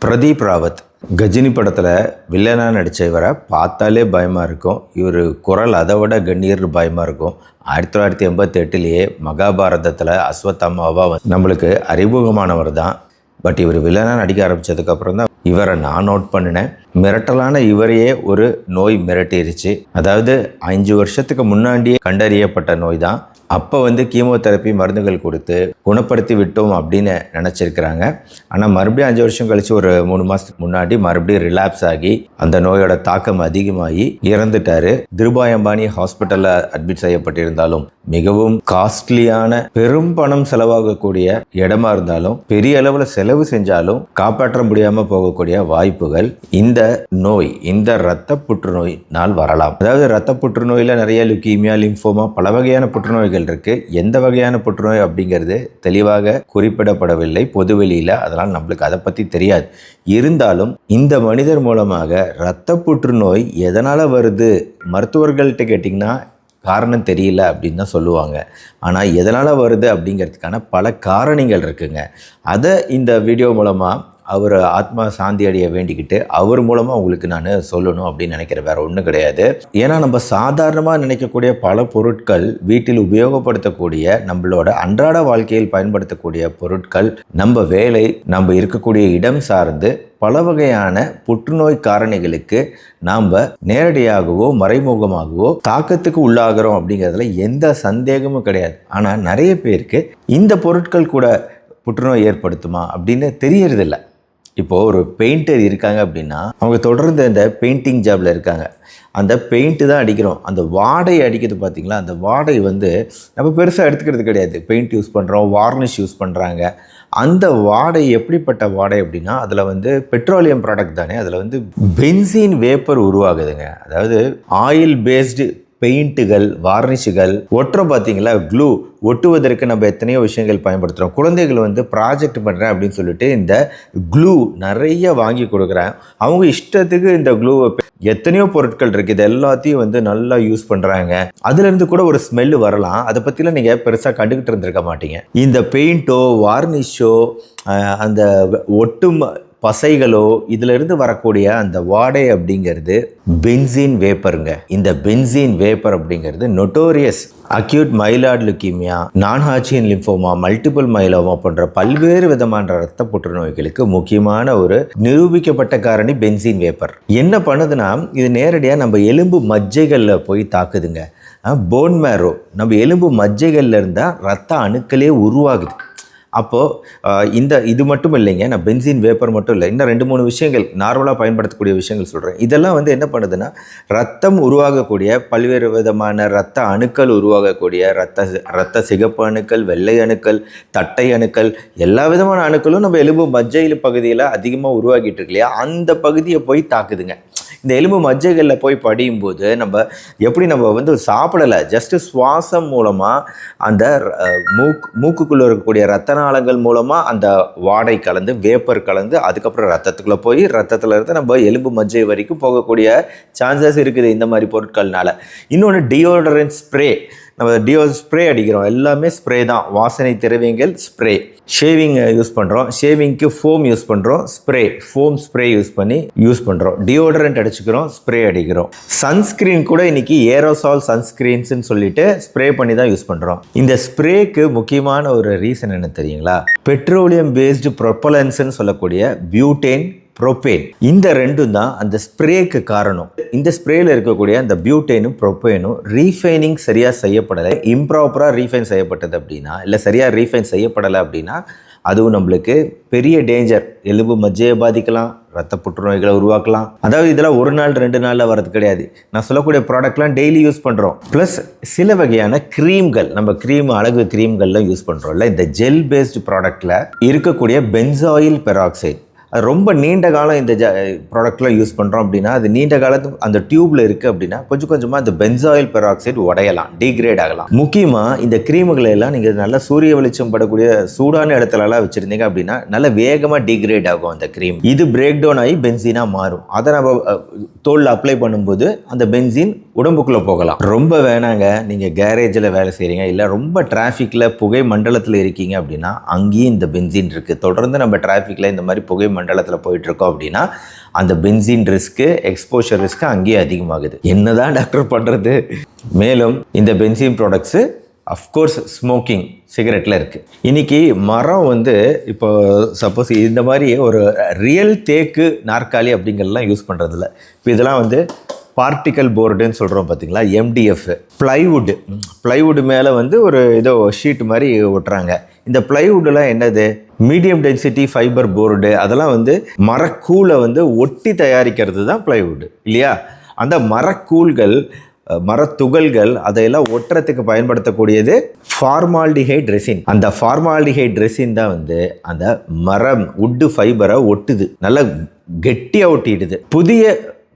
பிரதீப் ராவத் கஜினி படத்தில் வில்லனாக நடித்த இவரை பார்த்தாலே பயமாக இருக்கும். இவர் குரல் அதை விட கண்ணீர் பயமாக இருக்கும். 1988 மகாபாரதத்தில் அஸ்வத்தாமாவாக நம்மளுக்கு அறிமுகமானவர் தான். பட் இவர் வில்லனாக நடிக்க ஆரம்பித்ததுக்கப்புறம் தான் இவரை நான் நோட் பண்ணினேன். மிரட்டலான இவரையே ஒரு நோய் மிரட்டிருச்சு. அதாவது 5 வருஷத்துக்கு முன்னாடியே கண்டறியப்பட்ட நோய் தான். அப்போ கீமோதெரப்பி மருந்துகள் கொடுத்து குணப்படுத்தி விட்டோம் அப்படின்னு நினச்சிருக்கிறாங்க. ஆனால் மறுபடியும் 5 வருஷம் கழித்து ஒரு 3 மாதத்துக்கு முன்னாடி மறுபடியும் ரிலாப்ஸ் ஆகி அந்த நோயோட தாக்கம் அதிகமாகி இறந்துட்டார். திருபாய் அம்பானி ஹாஸ்பிட்டலில் அட்மிட் செய்யப்பட்டிருந்தாலும், மிகவும் காஸ்ட்லியான பெரும் பணம் செலவாகக்கூடிய இடமா இருந்தாலும், பெரிய அளவில் செலவு செஞ்சாலும் காப்பாற்ற முடியாமல் போகக்கூடிய வாய்ப்புகள் இந்த நோய், இந்த இரத்த புற்றுநோயினால் வரலாம். அதாவது இரத்த புற்றுநோயில் நிறைய லுக்கீமியா, லிம்போமா, பல வகையான புற்றுநோய்கள் இருக்கு. எந்த வகையான புற்றுநோய் அப்படிங்கிறது தெளிவாக குறிப்பிடப்படவில்லை பொதுவெளியில். அதனால் நம்மளுக்கு அதை பற்றி தெரியாது. இருந்தாலும் இந்த மனிதர் மூலமாக இரத்த புற்றுநோய் எதனால் வருது, மருத்துவர்கள்ட்ட கேட்டிங்கன்னா காரணம் தெரியல அப்படின்னு தான் சொல்லுவாங்க. ஆனால் எதனால் வருது அப்படிங்கிறதுக்கான பல காரணங்கள் இருக்குங்க. அதை இந்த வீடியோ மூலமாக அவர் ஆத்மா சாந்தி அடைய வேண்டிக்கிட்டு அவர் மூலமாக உங்களுக்கு நான் சொல்லணும் அப்படின்னு நினைக்கிறேன். வேறு ஒன்றும் கிடையாது. ஏன்னா நம்ம சாதாரணமாக நினைக்கக்கூடிய பல பொருட்கள், வீட்டில் உபயோகப்படுத்தக்கூடிய நம்மளோட அன்றாட வாழ்க்கையில் பயன்படுத்தக்கூடிய பொருட்கள், நம்ம வேலை, நம்ம இருக்கக்கூடிய இடம் சார்ந்து பல வகையான புற்றுநோய் காரணிகளுக்கு நாம் நேரடியாகவோ மறைமுகமாகவோ தாக்கத்துக்கு உள்ளாகிறோம் அப்படிங்கிறதுல எந்த சந்தேகமும் கிடையாது. ஆனால் நிறைய பேருக்கு இந்த பொருட்கள் கூட புற்றுநோய் ஏற்படுத்துமா அப்படின்னு தெரியறதில்ல. இப்போது ஒரு பெயிண்டர் இருக்காங்க அப்படின்னா அவங்க தொடர்ந்து இந்த பெயிண்டிங் ஜாபில் இருக்காங்க. அந்த பெயிண்ட்டு தான் அடிக்கிறோம். அந்த வாடை அடிக்கிறது பார்த்திங்களா, அந்த வாடை நம்ம பெருசாக எடுத்துக்கிறது கிடையாது. பெயிண்ட் யூஸ் பண்ணுறோம், வார்னிஷ் யூஸ் பண்ணுறாங்க. அந்த வாடை எப்படிப்பட்ட வாடை அப்படின்னா, அதில் பெட்ரோலியம் ப்ராடக்ட் தானே, அதில் பென்சீன் வேப்பர் உருவாகுதுங்க. அதாவது ஆயில் பேஸ்டு பெயிண்ட்டுகள், வார்னிஷுகள் ஒட்டுறோம் பார்த்தீங்களா, க்ளூ ஒட்டுவதற்கு நம்ம எத்தனையோ விஷயங்கள் பயன்படுத்துகிறோம். குழந்தைகள் ப்ராஜெக்ட் பண்ணுறேன் அப்படின்னு சொல்லிட்டு இந்த க்ளூ நிறைய வாங்கி கொடுக்குறேன். அவங்க இஷ்டத்துக்கு இந்த க்ளூவை எத்தனையோ பொருட்கள் இருக்குது, இது எல்லாத்தையும் நல்லா யூஸ் பண்ணுறாங்க. அதுலேருந்து கூட ஒரு ஸ்மெல்லு வரலாம். அதை பற்றிலாம் நீங்கள் பெருசாக கண்டுக்கிட்டு இருந்திருக்க மாட்டீங்க. இந்த பெயிண்ட்டோ வார்னிஷோ அந்த ஒட்டும் பசைகளோ இதிலிருந்து வரக்கூடிய அந்த வாடை அப்படிங்கிறது பென்சீன் வேப்பருங்க. இந்த பென்சீன் வேப்பர் அப்படிங்கிறது நொட்டோரியஸ் அக்யூட் மைலாய்டு லுக்கீமியா, நான் ஹாட்சிகன் லிம்போமா, மல்டிபிள் மைலோமா போன்ற பல்வேறு விதமான இரத்த புற்றுநோய்களுக்கு முக்கியமான ஒரு நிரூபிக்கப்பட்ட காரணி பென்சீன் வேப்பர். என்ன பண்ணுதுன்னா, இது நேரடியாக நம்ம எலும்பு மஜ்ஜைகளில் போய் தாக்குதுங்க. போன் மேரோ, நம்ம எலும்பு மஜ்ஜைகளில் இருந்தால் ரத்த அணுக்களே உருவாகுது. அப்போது இது மட்டும் இல்லைங்க, நான் பென்சீன் வேப்பர் மட்டும் இல்லை, இன்னும் 2-3 விஷயங்கள் நார்மலாக பயன்படுத்தக்கூடிய விஷயங்கள் சொல்கிறேன். இதெல்லாம் என்ன பண்ணுதுன்னா, ரத்தம் உருவாகக்கூடிய பல்வேறு விதமான இரத்த அணுக்கள் உருவாகக்கூடிய இரத்த சிகப்பு அணுக்கள், வெள்ளை அணுக்கள், தட்டை அணுக்கள், எல்லா விதமான அணுக்களும் நம்ம எலும்பு மஜ்ஜையில் பகுதியில் அதிகமாக உருவாக்கிட்டு இருக்கு இல்லையா, அந்த பகுதியை போய் தாக்குதுங்க. இந்த எலும்பு மஜ்ஜைகளில் போய் படியும் போது நம்ம சாப்பிடலை, ஜஸ்ட்டு சுவாசம் மூலமாக அந்த மூக்குக்குள்ளே இருக்கக்கூடிய ரத்த நாளங்கள் மூலமாக அந்த வாடை கலந்து, வேப்பர் கலந்து, அதுக்கப்புறம் ரத்தத்துக்குள்ளே போய் ரத்தத்தில் இருந்து நம்ம எலும்பு மஜ்ஜை வரைக்கும் போகக்கூடிய சான்சஸ் இருக்குது இந்த மாதிரி பொருட்கள்னால. இன்னொன்று டியோடரன்ட் ஸ்ப்ரே. நம்ம ஸ்ப்ரே அடிக்கிறோம், எல்லாமே ஸ்ப்ரே தான், வாசனை திரவியங்கள் ஸ்ப்ரே. ஷேவிங் யூஸ் பண்ணுறோம், ஷேவிங்க்கு ஃபோம் யூஸ் பண்ணுறோம், ஃபோம் ஸ்ப்ரே யூஸ் பண்ணுறோம். டியோடரண்ட் அடிச்சுக்கிறோம், ஸ்ப்ரே அடிக்கிறோம். சன்ஸ்க்ரீன் கூட இன்னைக்கு ஏரோசால் சன்ஸ்க்ரீன்ஸ்ன்னு சொல்லிட்டு ஸ்ப்ரே பண்ணி தான் யூஸ் பண்ணுறோம். இந்த ஸ்ப்ரேக்கு முக்கியமான ஒரு ரீசன் என்ன தெரியுங்களா? பெட்ரோலியம் பேஸ்டு ப்ரொப்பலன்ஸ்ன்னு சொல்லக்கூடிய பியூட்டேன், ப்ரோப்பேன், இந்த ரெண்டும் தான் அந்த ஸ்ப்ரேக்கு காரணம். இந்த ஸ்ப்ரேயில் இருக்கக்கூடிய அந்த பியூட்டேனும் ப்ரோப்பேனும் ரீஃபைனிங் சரியாக செய்யப்படலை, இம்ப்ராப்பராக ரீஃபைன் செய்யப்பட்டது அப்படின்னா, இல்லை சரியாக ரீஃபைன் செய்யப்படலை அப்படின்னா அதுவும் நம்மளுக்கு பெரிய டேஞ்சர். எலும்பு மஜ்ஜையை பாதிக்கலாம், ரத்த புற்றுநோய்களை உருவாக்கலாம். அதாவது இதெல்லாம் 1 நாள் 2 நாளில் வரது கிடையாது. நான் சொல்லக்கூடிய ப்ராடக்ட்லாம் டெய்லி யூஸ் பண்ணுறோம். ப்ளஸ் சில வகையான க்ரீம்கள், நம்ம அழகு க்ரீம்கள்லாம் யூஸ் பண்ணுறோம்ல, இந்த ஜெல் பேஸ்டு ப்ராடக்டில் இருக்கக்கூடிய பென்சாயில் பெராக்சைடு, அது ரொம்ப நீண்ட காலம் இந்த ப்ராடக்ட்லாம் யூஸ் பண்ணுறோம் அப்படின்னா, அது நீண்ட காலத்து அந்த டியூப்பில் இருக்குது அப்படின்னா கொஞ்சம் கொஞ்சமாக அந்த பென்சாயில் பெராக்சைடு உடையலாம், டீக்ரேட் ஆகலாம். முக்கியமாக இந்த க்ரீமுகளை எல்லாம் நீங்கள் நல்லா சூரிய வெளிச்சம் படக்கூடிய சூடான இடத்துலலாம் வச்சுருந்தீங்க அப்படின்னா நல்லா வேகமாக டீக்ரேட் ஆகும் அந்த க்ரீம். இது பிரேக் டவுன் ஆகி பென்சீனாக மாறும். அதை நம்ம தோலில் அப்ளை பண்ணும்போது அந்த பென்சீன் உடம்புக்குள்ளே போகலாம். ரொம்ப வேணாங்க, நீங்கள் கேரேஜில் வேலை செய்கிறீங்க, இல்லை ரொம்ப டிராஃபிக்கில் புகை மண்டலத்தில் இருக்கீங்க அப்படின்னா அங்கேயும் இந்த பென்சீன் இருக்குது. தொடர்ந்து நம்ம டிராஃபிக்கில் இந்த மாதிரி புகை மண்டலத்தில் போயிட்டுருக்கோம் அப்படின்னா அந்த பென்சீன் ரிஸ்க்கு, எக்ஸ்போஷர் ரிஸ்க்கு அங்கேயே அதிகமாகுது. என்னதான் டாக்டர் பண்ணுறது? மேலும் இந்த பென்சீன் ப்ராடக்ட்ஸு அஃப்கோர்ஸ் ஸ்மோக்கிங், சிகரெட்டில் இருக்குது. இன்றைக்கி மரம் வந்து இப்போ சப்போஸ் இந்த மாதிரி ஒரு ரியல் தேக்கு நாற்காலி அப்படிங்கிறதெல்லாம் யூஸ் பண்ணுறதில்ல. இப்போ இதெல்லாம் வந்து பார்ட்டிக்கல் போர்டுன்னு சொல்கிறோம் பார்த்தீங்களா, MDF ப்ளைவுட் மேலே வந்து ஒரு ஏதோ ஷீட் மாதிரி ஒட்டுறாங்க. இந்த ப்ளைவுட்டெலாம் என்னது, மீடியம் டென்சிட்டி ஃபைபர் போர்டு, அதெல்லாம் வந்து மரக்கூலை வந்து ஒட்டி தயாரிக்கிறது தான் ப்ளைவுட் இல்லையா? அந்த மரக்கூல்கள், மரத்துகள்கள் அதையெல்லாம் ஒட்டுறதுக்கு பயன்படுத்தக்கூடியது ஃபார்மால்டிஹைட் ரெசின். அந்த ஃபார்மால்டிஹைட் ரெசின் தான் வந்து அந்த மரம் உட்டு ஃபைபரை ஒட்டுது, நல்லா கெட்டியாக ஒட்டிடுது. புதிய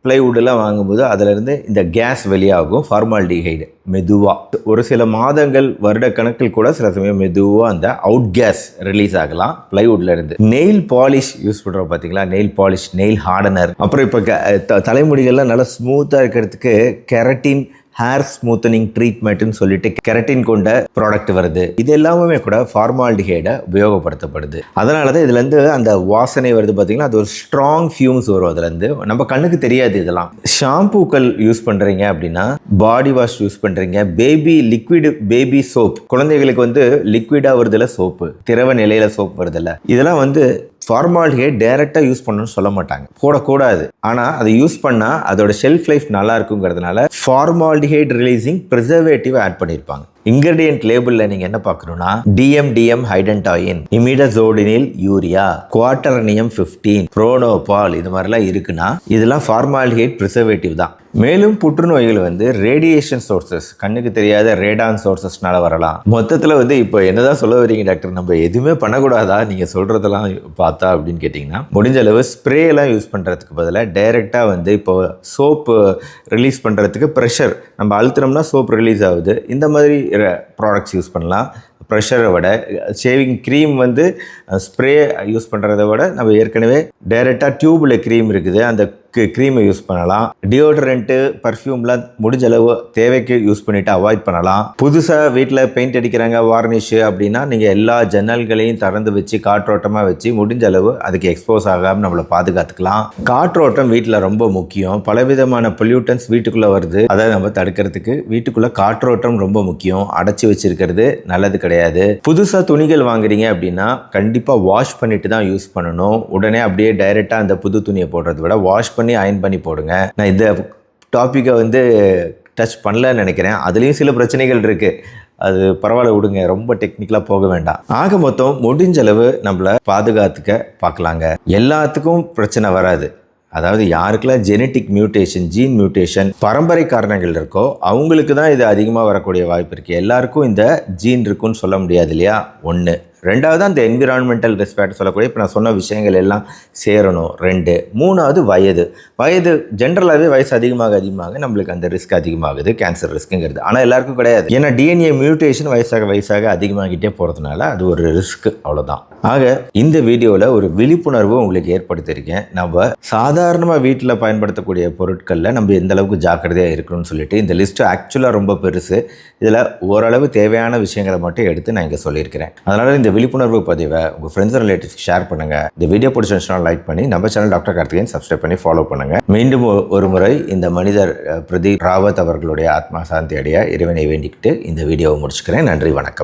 ப்ளைவுட்டெல்லாம் வாங்கும்போது அதிலிருந்து இந்த கேஸ் வெளியாகும், ஃபார்மால்டிஹைடு. மெதுவாக ஒரு சில மாதங்கள், வருடக்கணக்கில் கூட சில சமயம் மெதுவாக அந்த அவுட் கேஸ் ரிலீஸ் ஆகலாம் ப்ளைவுட்லேருந்து. நெயில் பாலிஷ் யூஸ் பண்ணுறோம் பார்த்தீங்களா, நெயில் பாலிஷ், நெயில் ஹார்டனர். அப்புறம் இப்போ தலைமுடிகள்லாம் நல்லா ஸ்மூத்தாக இருக்கிறதுக்கு கெரட்டின் ஹேர் ஸ்மூத்தனிங் ட்ரீட்மெண்ட்னு சொல்லிட்டு கெரட்டின் கொண்ட ப்ராடக்ட் வருது. இது எல்லாமே கூட ஃபார்மால்டிஹைடை உபயோகப்படுத்தப்படுது. அதனால தான் இதுலேருந்து அந்த வாசனை வருது பார்த்தீங்கன்னா, அது ஒரு ஸ்ட்ராங் ஃபியூம்ஸ் வரும் அதுலேருந்து. நம்ம கண்ணுக்கு தெரியாது. இதெல்லாம் ஷாம்பூக்கள் யூஸ் பண்ணுறீங்க அப்படின்னா, பாடி வாஷ் யூஸ் பண்ணுறீங்க, லிக்விட் பேபி சோப், குழந்தைகளுக்கு வந்து லிக்விடாக வருதில்ல சோப்பு, திரவ நிலையில் சோப் வருதில்ல, இதெல்லாம் வந்து ஃபார்மால்டிஹைட் டைரெக்டாக யூஸ் பண்ணணும்னு சொல்ல மாட்டாங்க, போடக்கூடாது. ஆனால் அதை யூஸ் பண்ணால் அதோட ஷெல்ஃப் லைஃப் நல்லா இருக்குங்கிறதுனால ஃபார்மால்டிஹைட் ரிலீசிங் ப்ரிசர்வேட்டிவ் ஆட் பண்ணியிருப்பாங்க. இன்கிரிடியன்ட் லேபிளில் நீங்கள் என்ன பார்க்கணும்னா, DMDM ஹைடன்டாயின், இமிடசோடினில் யூரியா, குவாட்டர்னியம் 15, ப்ரோனோபால், இது மாதிரிலாம் இருக்குன்னா இதெல்லாம் ஃபார்மால்டிஹைட் ப்ரிசர்வேட்டிவ் தான். மேலும் புற்றுநோய்கள் வந்து ரேடியேஷன் சோர்சஸ், கண்ணுக்கு தெரியாத ரேடான் சோர்சஸ்னால வரலாம். மொத்தத்தில் வந்து இப்போ என்னதான் சொல்ல வரீங்க டாக்டர், நம்ம எதுவுமே பண்ணக்கூடாதா நீங்கள் சொல்கிறதெல்லாம் பார்த்தா அப்படின்னு கேட்டிங்கன்னா, முடிஞ்ச அளவு ஸ்ப்ரேலாம் யூஸ் பண்ணுறதுக்கு பதிலாக டைரெக்டாக வந்து இப்போ சோப்பு ரிலீஸ் பண்ணுறதுக்கு ப்ரெஷர் நம்ம அழுத்தினோம்னா சோப் ரிலீஸ் ஆகுது, இந்த மாதிரி ப்ராடக்ட்ஸ் யூஸ் பண்ணலாம். ப்ரெஷரை விட ஷேவிங் க்ரீம் வந்து ஸ்ப்ரே யூஸ் பண்ணுறத விட நம்ம ஏற்கனவே டைரெக்டாக டியூபில் க்ரீம் இருக்குது, அந்த க்ரீமை யூஸ் பண்ணலாம். டியோட்ரண்ட்டு, பர்ஃப்யூம்லாம் முடிஞ்ச அளவு தேவைக்கு யூஸ் பண்ணிவிட்டு அவாய்ட் பண்ணலாம். புதுசாக வீட்டில் பெயிண்ட் அடிக்கிறாங்க, வார்னிஷு அப்படின்னா நீங்கள் எல்லா ஜன்னல்களையும் திறந்து வச்சு காற்றோட்டமாக வச்சு முடிஞ்ச அளவு அதுக்கு எக்ஸ்போஸ் ஆகாமல் நம்மளை பாதுகாத்துக்கலாம். காற்றோட்டம் வீட்டில் ரொம்ப முக்கியம். பலவிதமான பொல்யூட்டன்ஸ் வீட்டுக்குள்ளே வருது, அதை நம்ம தடுக்கிறதுக்கு வீட்டுக்குள்ளே காற்றோட்டம் ரொம்ப முக்கியம். அடைச்சி வச்சிருக்கிறது நல்லது கிடையாது. புதுசாக துணிகள் வாங்குறீங்க அப்படின்னா கண்டிப்பாக வாஷ் பண்ணிட்டு தான் யூஸ் பண்ணணும். உடனே அப்படியே டைரெக்டாக அந்த புது துணியை போடுறத விட வாஷ் பண்ணி அயன் பண்ணி போடுங்க. நான் இந்த டாப்பிக்கை வந்து டச் பண்ணலன்னு நினைக்கிறேன். அதுலேயும் சில பிரச்சனைகள் இருக்குது, அது பரவாயில்ல விடுங்க, ரொம்ப டெக்னிக்கலாக போக வேண்டாம். ஆக மொத்தம் முடிஞ்ச அளவு நம்மளை பாதுகாத்துக்க பார்க்கலாங்க. எல்லாத்துக்கும் பிரச்சனை வராது. அதாவது யாருக்கெல்லாம் ஜெனட்டிக் மியூட்டேஷன், ஜீன் மியூட்டேஷன், பரம்பரை காரணங்கள் இருக்கோ அவங்களுக்கு தான் இது அதிகமாக வரக்கூடிய வாய்ப்பு இருக்குது. எல்லாருக்கும் இந்த ஜீன் இருக்குன்னு சொல்ல முடியாது இல்லையா, ஒன்று. ரெண்டாவது அந்த என்விரான்மெண்டல் ரிஸ்க் ஃபேக்டர் சொல்லக்கூடிய இப்போ நான் சொன்ன விஷயங்கள் எல்லாம் சேரணும். 2. மூணாவது வயது ஜென்ரலாகவே வயசு அதிகமாக நம்மளுக்கு அந்த ரிஸ்க் அதிகமாகுது, கேன்சர் ரிஸ்க்குங்கிறது. ஆனால் எல்லாருக்கும் கிடையாது. ஏன்னா DNA மியூட்டேஷன் வயசாக அதிகமாகிட்டே போகிறதுனால அது ஒரு ரிஸ்க், அவ்வளோதான். ஆக இந்த வீடியோவில் ஒரு விழிப்புணர்வு உங்களுக்கு ஏற்படுத்தியிருக்கேன். நம்ம சாதாரணமாக வீட்டில் பயன்படுத்தக்கூடிய பொருட்களில் நம்ம எந்த அளவுக்கு ஜாக்கிரதையாக இருக்கணும்னு சொல்லிட்டு. இந்த லிஸ்ட்டு ஆக்சுவலாக ரொம்ப பெருசு. இதில் ஓரளவு தேவையான விஷயங்களை மட்டும் எடுத்து நான் இங்கே சொல்லியிருக்கிறேன். அதனால் இந்த விழிப்புணர்வு பதிவை உங்கள் ஃப்ரெண்ட்ஸ் அண்ட் ரிலேட்டிவ்ஸ்க்கு ஷேர் பண்ணுங்கள். இந்த வீடியோ பிடிச்சிருந்துச்சுன்னா லைக் பண்ணி நம்ம சேனல் டாக்டர் கார்த்திகேயன் சப்ஸ்கிரைப் பண்ணி ஃபாலோ பண்ணுங்கள். மீண்டும் ஒரு முறை இந்த மனிதர் பிரதீப் ராவத் அவர்களுடைய ஆத்மா சாந்தி அடைய இறைவனை வேண்டிக்கிட்டு இந்த வீடியோவை முடிச்சுக்கிறேன். நன்றி, வணக்கம்.